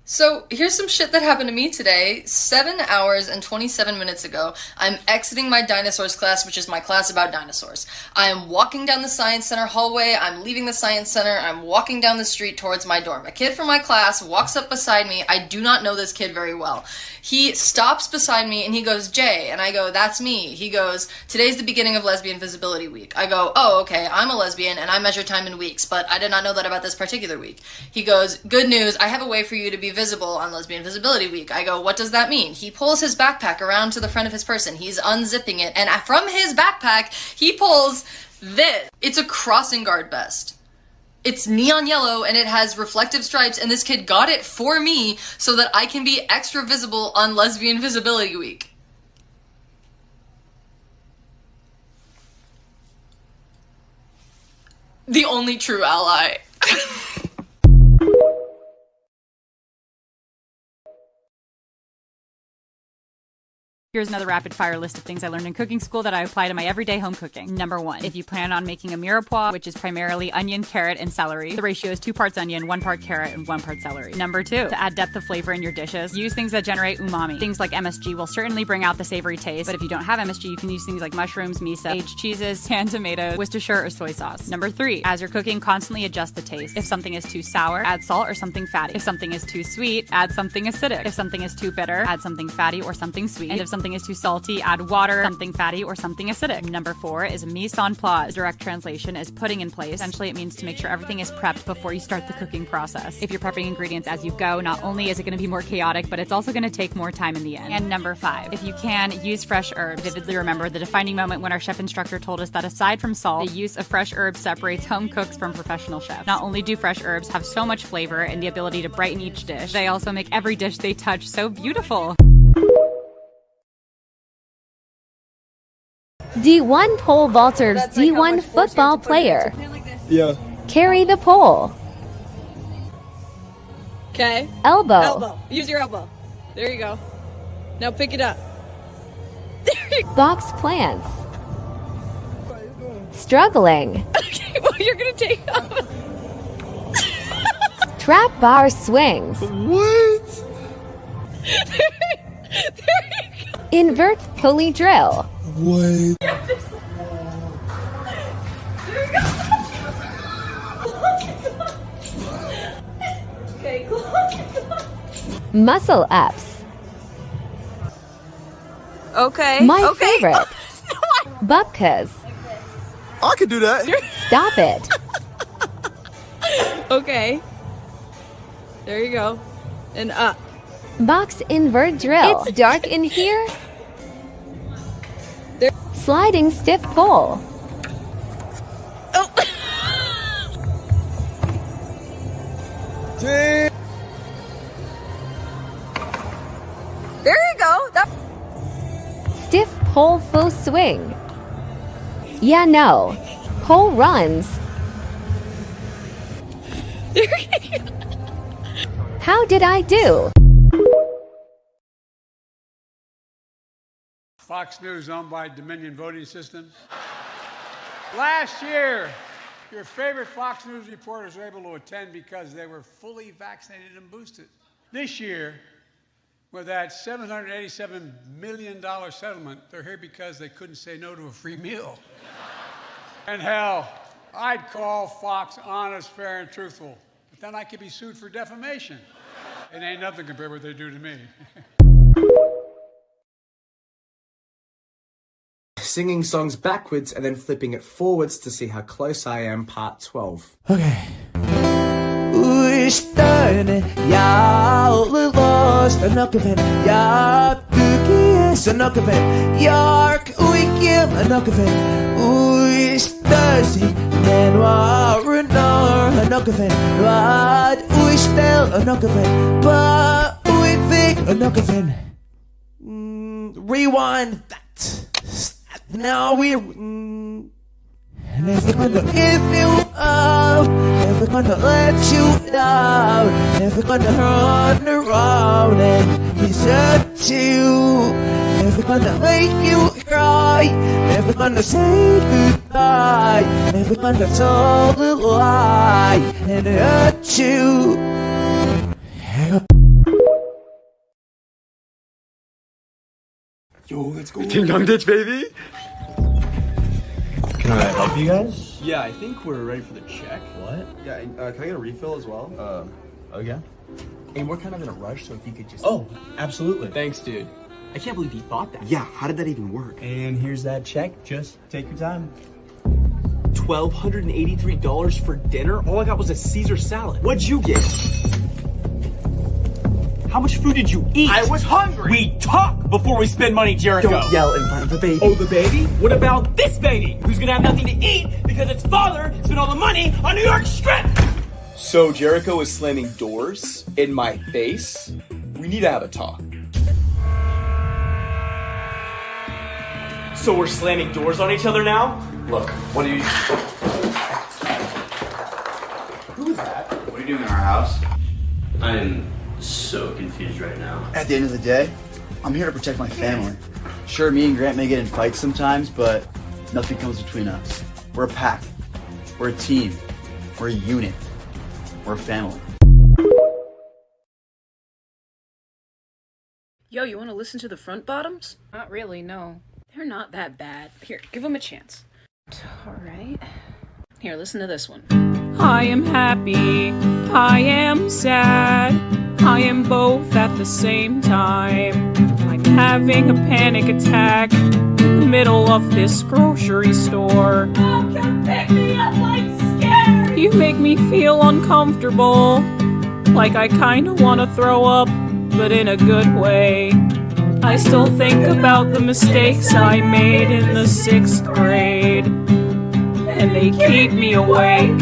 So here's some shit that happened to me today. 7 hours and 27 minutes ago, I'm exiting my dinosaurs class, which is my class about dinosaurs. I am walking down the science center hallway, I'm leaving the science center, I'm walking down the street towards my dorm. A kid from my class walks up beside me. I do not know this kid very well. He stops beside me and he goes, "Jay," and I go, "That's me." He goes, "Today's the beginning of Lesbian Visibility Week." I go, "Oh, okay, I'm a lesbian and I measure time in weeks, but I did not know that about this particular week." He goes, "Good news, I have a way for you to be visible on Lesbian Visibility Week." I go, "What does that mean?" He pulls his backpack around to the front of his person. He's unzipping it, and from his backpack, he pulls this. It's a crossing guard vest. It's neon yellow and it has reflective stripes, and this kid got it for me so that I can be extra visible on Lesbian Visibility Week. The only true ally. Here's another rapid fire list of things I learned in cooking school that I apply to my everyday home cooking. Number 1, if you plan on making a mirepoix, which is primarily onion, carrot, and celery, the ratio is 2 parts onion, 1 part carrot, and 1 part celery. Number 2, to add depth of flavor in your dishes, use things that generate umami. Things like MSG will certainly bring out the savory taste, but if you don't have MSG, you can use things like mushrooms, miso, aged cheeses, canned tomatoes, Worcestershire, or soy sauce. Number 3, as you're cooking, constantly adjust the taste. If something is too sour, add salt or something fatty. If something is too sweet, add something acidic. If something is too bitter, add something fatty or something sweet. And if something is too salty, add water, something fatty, or something acidic. Number 4 is mise en place. Direct translation is putting in place. Essentially, it means to make sure everything is prepped before you start the cooking process. If you're prepping ingredients as you go, not only is it going to be more chaotic, but it's also going to take more time in the end. And number 5, if you can, use fresh herbs. Vividly remember the defining moment when our chef instructor told us that aside from salt, the use of fresh herbs separates home cooks from professional chefs. Not only do fresh herbs have so much flavor and the ability to brighten each dish, they also make every dish they touch so beautiful. D1 pole vaulters, D1 football player. Yeah. Carry the pole. Okay. Elbow. Elbow. Use your elbow. There you go. Now pick it up. There you go. Box plants. Struggling. Okay, well you're gonna take off. Trap bar swings. What? There you go. Invert pulley drill. What? Okay, cool. Muscle ups. Okay. My okay. favorite. Bupkas. I could do that. Stop it. Okay. There you go. And up. Box invert drill. It's dark in here. There. Sliding stiff pole. Oh. Damn. There you go. That. Stiff pole full swing. Yeah, no. Pole runs. There you go. How did I do? Fox News, owned by Dominion Voting Systems. Last year, your favorite Fox News reporters were able to attend because they were fully vaccinated and boosted. This year, with that $787 million settlement, they're here because they couldn't say no to a free meal. And hell, I'd call Fox honest, fair, and truthful, but then I could be sued for defamation. It ain't nothing compared to what they do to me. Singing songs backwards and then flipping it forwards to see how close I am, part 12. Okay. Uistane, ja, alle lost, en ook even, ja, cookies, en ook even, York, oeikiem, en ook even, uistasi, men waren er, en ook even, wat uistel, en ook even, ba, oeivik, en ook even, rewind that. Now we're never gonna give you up, never gonna let you down, never gonna run around and desert you, never gonna make you cry, never gonna say goodbye, never gonna tell the lie and hurt you. Yo, let's go. Ding dong ditch, baby. Can I help you guys? Yeah, I think we're ready for the check. What? Yeah, can I get a refill as well? Oh yeah? And we're kind of in a rush, so if you could just... Oh, absolutely. Thanks, dude. I can't believe you thought that. Yeah, how did that even work? And here's that check. Just take your time. $1,283 for dinner? All I got was a Caesar salad. What'd you get? How much food did you eat? I was hungry. We talk before we spend money, Jericho. Don't yell in front of the baby. Oh, the baby? What about this baby? Who's gonna have nothing to eat because its father spent all the money on New York Strip? So Jericho is slamming doors in my face? We need to have a talk. So we're slamming doors on each other now? Look, what are you... Who is that? What are you doing in our house? I'm so confused right now. At the end of the day, I'm here to protect my family. Sure, me and Grant may get in fights sometimes, but nothing comes between us. We're a pack. We're a team. We're a unit. We're a family. Yo, you want to listen to the Front Bottoms? Not really, no. They're not that bad. Here, give them a chance. Alright. Here, listen to this one. I am happy, I am sad, I am both at the same time. I'm having a panic attack in the middle of this grocery store. Oh, come pick me up, I'm scared! You make me feel uncomfortable, like I kinda wanna throw up, but in a good way. I still think about the mistakes I made in the 6th grade, and they keep me awake.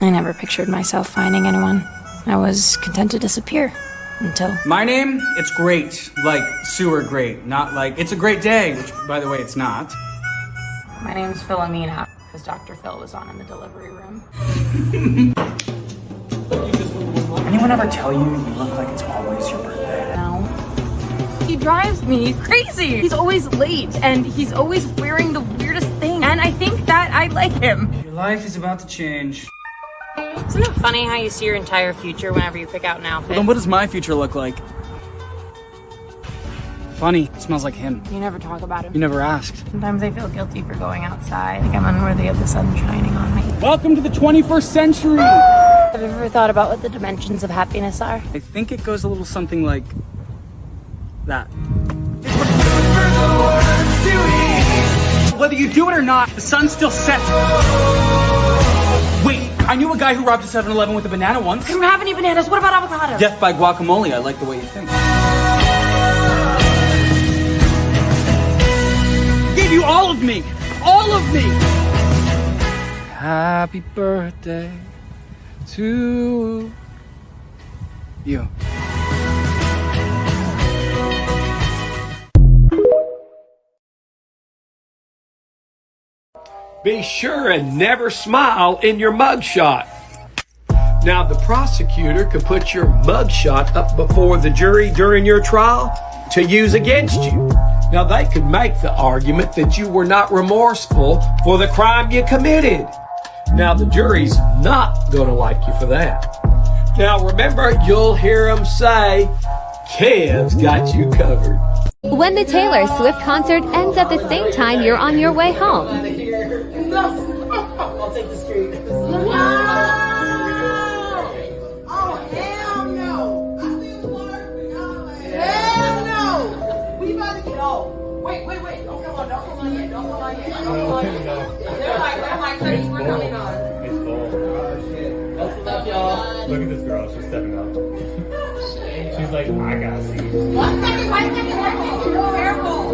I never pictured myself finding anyone. I was content to disappear until... My name? It's great. Like sewer great. Not like it's a great day, which, by the way, it's not. My name's Philomena, because Dr. Phil was on in the delivery room. Anyone ever tell you you look like it's always your birthday? No. He drives me crazy. He's always late, and he's always wearing the weirdest thing. And I think that I like him. Your life is about to change. Isn't it funny how you see your entire future whenever you pick out an outfit? Well, then what does my future look like? Funny. It smells like him. You never talk about him. You never asked. Sometimes I feel guilty for going outside. Like I'm unworthy of the sun shining on me. Welcome to the 21st century! Have you ever thought about what the dimensions of happiness are? I think it goes a little something like that. Whether you do it or not, the sun's still set. Wait, I knew a guy who robbed a 7-Eleven with a banana once. I don't have any bananas. What about avocados? Death by guacamole. I like the way you think. Gave you all of me. All of me. Happy birthday to you. Be sure and never smile in your mugshot. Now, the prosecutor could put your mugshot up before the jury during your trial to use against you. Now, they could make the argument that you were not remorseful for the crime you committed. Now, the jury's not going to like you for that. Now, remember, you'll hear them say, Kev's got you covered. When the Taylor Swift concert ends at the same time you're on your way home. I'll take the street. No! Oh, hell no! Hell no! We about to get off. Wait. Don't come on yet. Don't come on yet. They're like, honey, we're coming on. It's cold. Oh, shit. Look at this girl, she's stepping up. She's like, I gotta see. 1 second, 1 second, careful.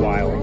Wild.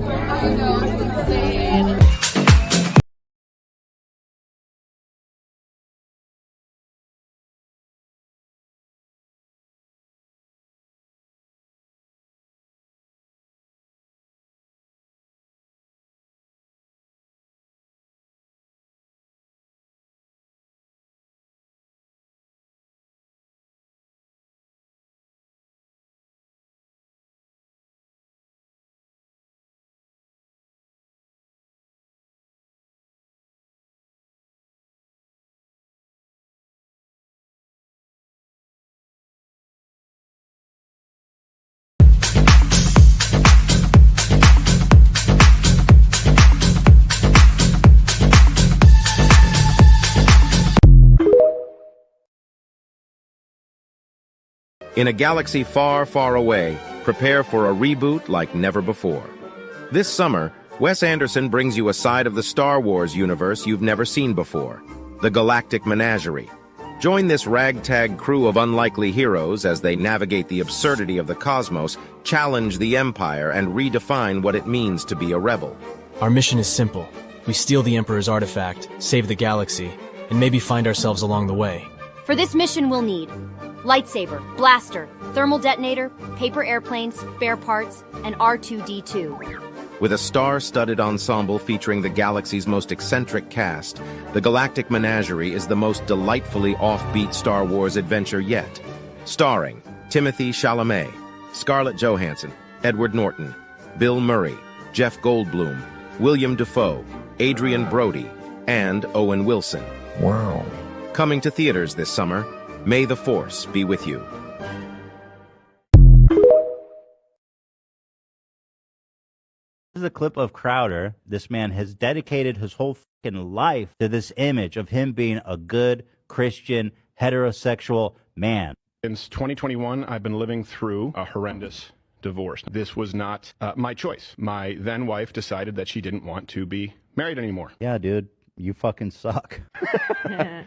In a galaxy far, far away, prepare for a reboot like never before. This summer, Wes Anderson brings you a side of the Star Wars universe you've never seen before, the Galactic Menagerie. Join this ragtag crew of unlikely heroes as they navigate the absurdity of the cosmos, challenge the Empire, and redefine what it means to be a rebel. Our mission is simple. We steal the Emperor's artifact, save the galaxy, and maybe find ourselves along the way. For this mission, we'll need lightsaber, blaster, thermal detonator, paper airplanes, spare parts, and R2-D2. With a star-studded ensemble featuring the galaxy's most eccentric cast, the Galactic Menagerie is the most delightfully offbeat Star Wars adventure yet. Starring Timothée Chalamet, Scarlett Johansson, Edward Norton, Bill Murray, Jeff Goldblum, William Dafoe, Adrian Brody, and Owen Wilson. Wow. Coming to theaters this summer, may the Force be with you. This is a clip of Crowder. This man has dedicated his whole fucking life to this image of him being a good Christian, heterosexual man. Since 2021, I've been living through a horrendous divorce. This was not my choice. My then wife decided that she didn't want to be married anymore. Yeah, dude. You fucking suck.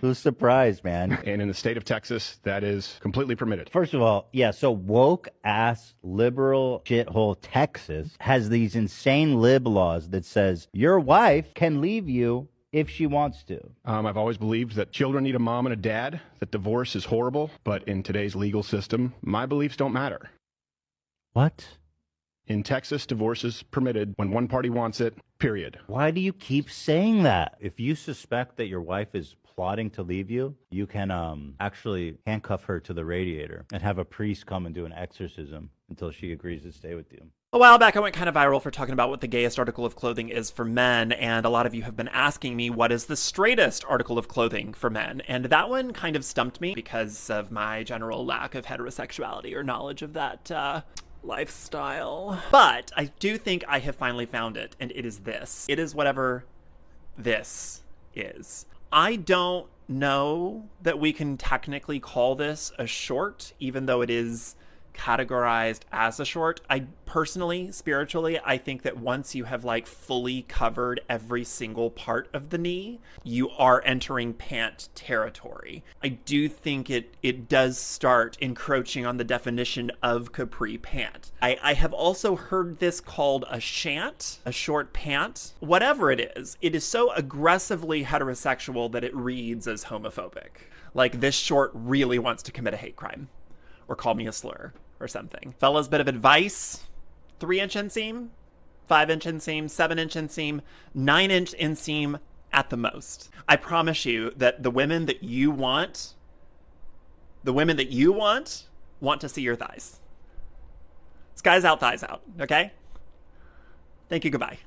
Who's surprised, man? And in the state of Texas, that is completely permitted. First of all, yeah, so woke-ass liberal shithole Texas has these insane lib laws that says your wife can leave you if she wants to. I've always believed that children need a mom and a dad, that divorce is horrible, but in today's legal system, my beliefs don't matter. What? In Texas, divorce is permitted when one party wants it, period. Why do you keep saying that? If you suspect that your wife is plotting to leave you, you can actually handcuff her to the radiator and have a priest come and do an exorcism until she agrees to stay with you. A while back, I went kind of viral for talking about what the gayest article of clothing is for men, and a lot of you have been asking me what is the straightest article of clothing for men, and that one kind of stumped me because of my general lack of heterosexuality or knowledge of that, lifestyle. But I do think I have finally found it, and it is this. It is whatever this is. I don't know that we can technically call this a short, even though it is categorized as a short. I personally, spiritually, I think that once you have like fully covered every single part of the knee, you are entering pant territory. I do think it does start encroaching on the definition of capri pant. I have also heard this called a shant, a short pant. Whatever it is so aggressively heterosexual that it reads as homophobic. Like this short really wants to commit a hate crime or call me a slur or something. Fellas, bit of advice: 3-inch inseam, 5-inch inseam, 7-inch inseam, 9-inch inseam at the most. I promise you that the women that you want want to see your thighs. Skies out, thighs out, okay? Thank you, goodbye.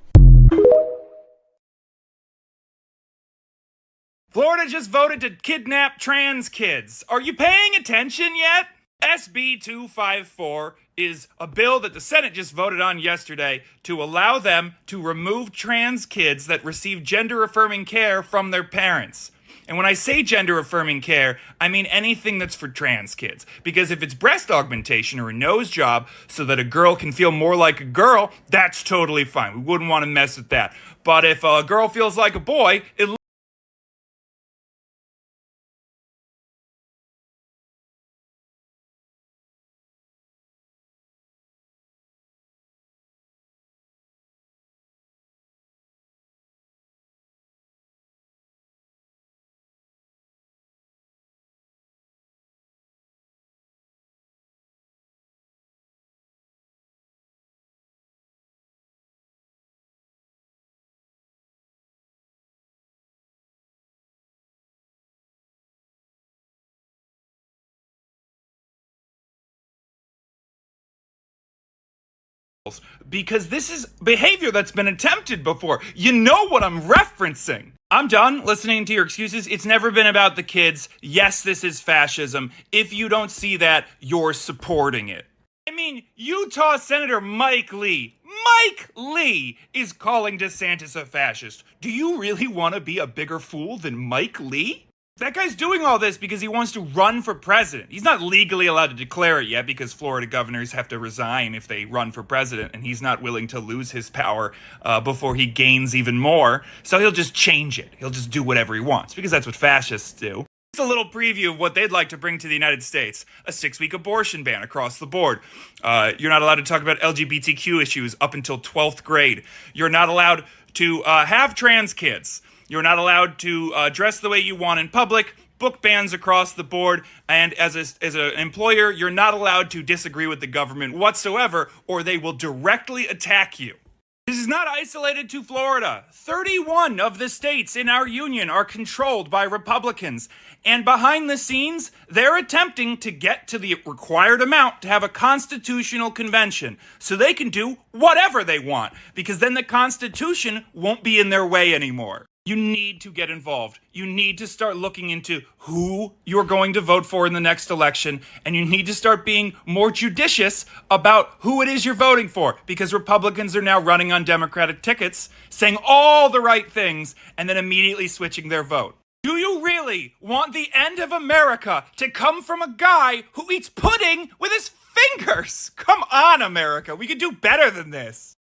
Florida just voted to kidnap trans kids. Are you paying attention yet? SB 254 is a bill that the Senate just voted on yesterday to allow them to remove trans kids that receive gender-affirming care from their parents. And when I say gender-affirming care, I mean anything that's for trans kids. Because if it's breast augmentation or a nose job so that a girl can feel more like a girl, that's totally fine. We wouldn't want to mess with that. But if a girl feels like a boy, it because this is behavior that's been attempted before. You know what I'm referencing. I'm done listening to your excuses. It's never been about the kids. Yes, this is fascism. If you don't see that, you're supporting it. I mean, Utah Senator Mike Lee is calling DeSantis a fascist. Do you really want to be a bigger fool than Mike Lee? That guy's doing all this because he wants to run for president. He's not legally allowed to declare it yet because Florida governors have to resign if they run for president, and he's not willing to lose his power before he gains even more. So he'll just change it. He'll just do whatever he wants because that's what fascists do. Just a little preview of what they'd like to bring to the United States. A 6-week abortion ban across the board. You're not allowed to talk about LGBTQ issues up until 12th grade. You're not allowed to have trans kids. You're not allowed to dress the way you want in public, book bans across the board, and as an employer, you're not allowed to disagree with the government whatsoever, or they will directly attack you. This is not isolated to Florida. 31 of the states in our union are controlled by Republicans, and behind the scenes, they're attempting to get to the required amount to have a constitutional convention so they can do whatever they want, because then the Constitution won't be in their way anymore. You need to get involved. You need to start looking into who you're going to vote for in the next election, and you need to start being more judicious about who it is you're voting for, because Republicans are now running on Democratic tickets, saying all the right things, and then immediately switching their vote. Do you really want the end of America to come from a guy who eats pudding with his fingers? Come on, America. We could do better than this.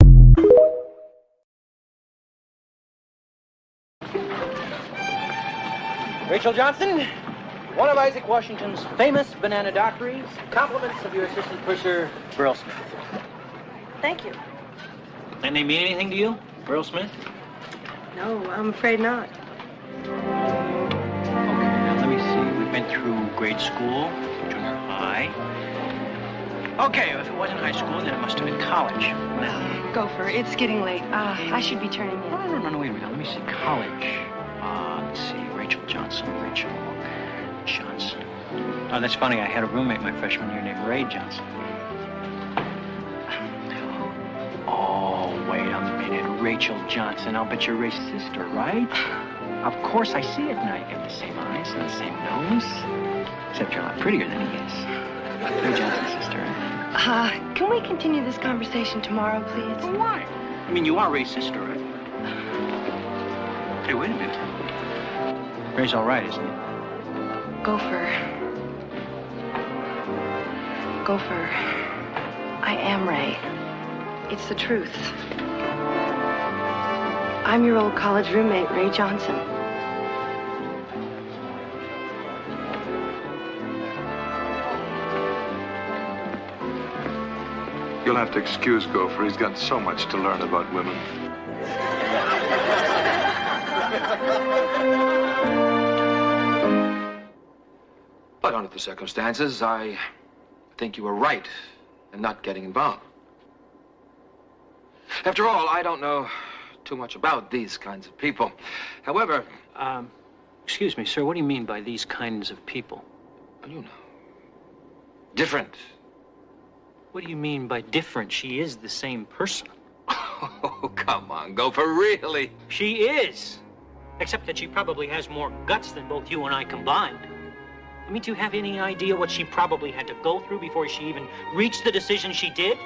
Rachel Johnson, one of Isaac Washington's famous banana dockeries. Compliments of your assistant purser, Burl Smith. Thank you. And they mean anything to you, Burl Smith? No, I'm afraid not. Okay, now let me see. We've been through grade school, junior high. Okay, if it wasn't high school, then it must have been college. Gopher, it's getting late. I should be turning in. No, wait a minute. Let me see. College. Let's see. Rachel Johnson. Oh, that's funny. I had a roommate my freshman year named Ray Johnson. Oh, wait a minute. Rachel Johnson. I'll bet you're Ray's sister, right? Of course I see it now. You got the same eyes and the same nose. Except you're a lot prettier than he is. Ray Johnson's sister, right? Can we continue this conversation tomorrow, please? Well, why? I mean, you are Ray's sister, right? Hey, wait a minute. Ray's all right, isn't he? Gopher, I am Ray. It's the truth. I'm your old college roommate, Ray Johnson. You'll have to excuse Gopher. He's got so much to learn about women. But under the circumstances, I think you were right in not getting involved. After all, I don't know too much about these kinds of people. However... Excuse me, sir, what do you mean by these kinds of people? You know. Different. What do you mean by different? She is the same person. Oh, come on, Gopher, really? She is. Except that she probably has more guts than both you and I combined. I mean, do you have any idea what she probably had to go through before she even reached the decision she did?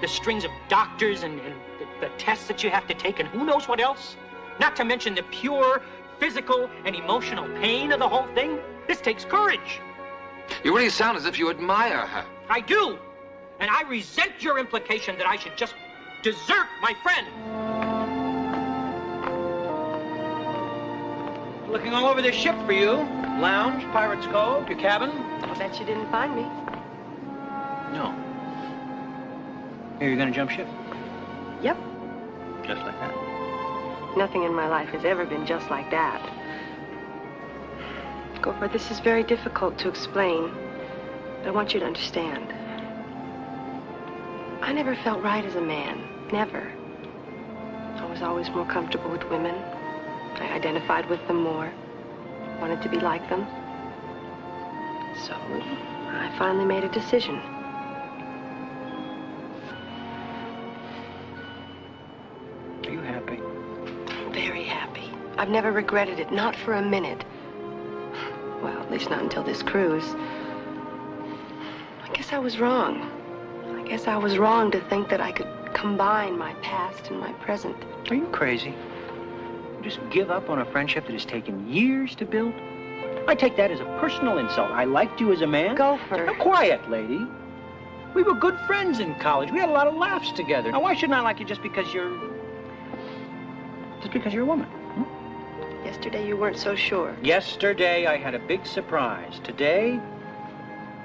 The strings of doctors and the tests that you have to take and who knows what else? Not to mention the pure physical and emotional pain of the whole thing. This takes courage. You really sound as if you admire her. I do. And I resent your implication that I should just desert my friend. Looking all over this ship for you. Lounge, Pirate's Cove, your cabin. I bet you didn't find me. No. Here, you're gonna jump ship? Yep. Just like that. Nothing in my life has ever been just like that. Gopher, this is very difficult to explain, but I want you to understand. I never felt right as a man. Never. I was always more comfortable with women. I identified with them more. Wanted to be like them. So, I finally made a decision. Are you happy? Very happy. I've never regretted it, not for a minute. Well, at least not until this cruise. I guess I was wrong. I guess I was wrong to think that I could combine my past and my present. Are you crazy? Just give up on a friendship that has taken years to build? I take that as a personal insult. I liked you as a man. Gopher. Now, quiet, lady. We were good friends in college. We had a lot of laughs together. Now, why shouldn't I like you just because you're a woman? Yesterday you weren't so sure. Yesterday I had a big surprise. Today,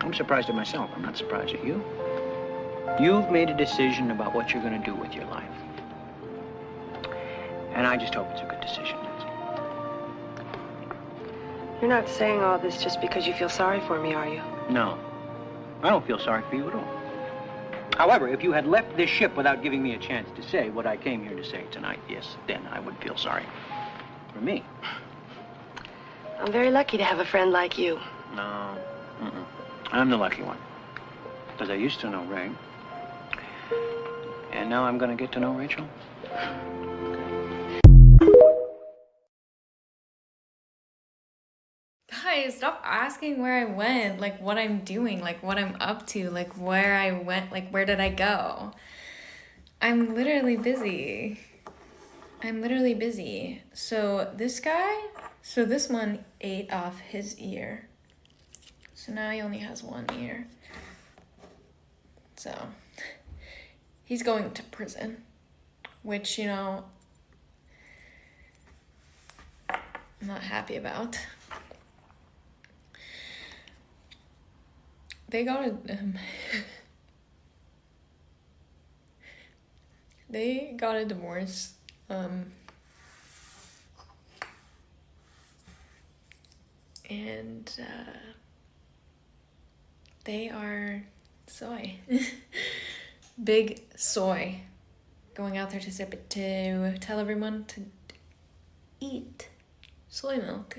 I'm surprised at myself. I'm not surprised at you. You've made a decision about what you're going to do with your life. And I just hope it's a good decision. You're not saying all this just because you feel sorry for me, are you? No. I don't feel sorry for you at all. However, if you had left this ship without giving me a chance to say what I came here to say tonight, yes, then I would feel sorry. For me. I'm very lucky to have a friend like you. No. I'm the lucky one. Because I used to know Ray. And now I'm going to get to know Rachel. Guys, stop asking where I went, like what I'm doing, like what I'm up to, like where I went, like where did I go? I'm literally busy. So this one ate off his ear. So now he only has one ear. So he's going to prison, which, you know, I'm not happy about. They got a divorce. And they are soy. Big soy. Going out there to tell everyone to eat soy milk.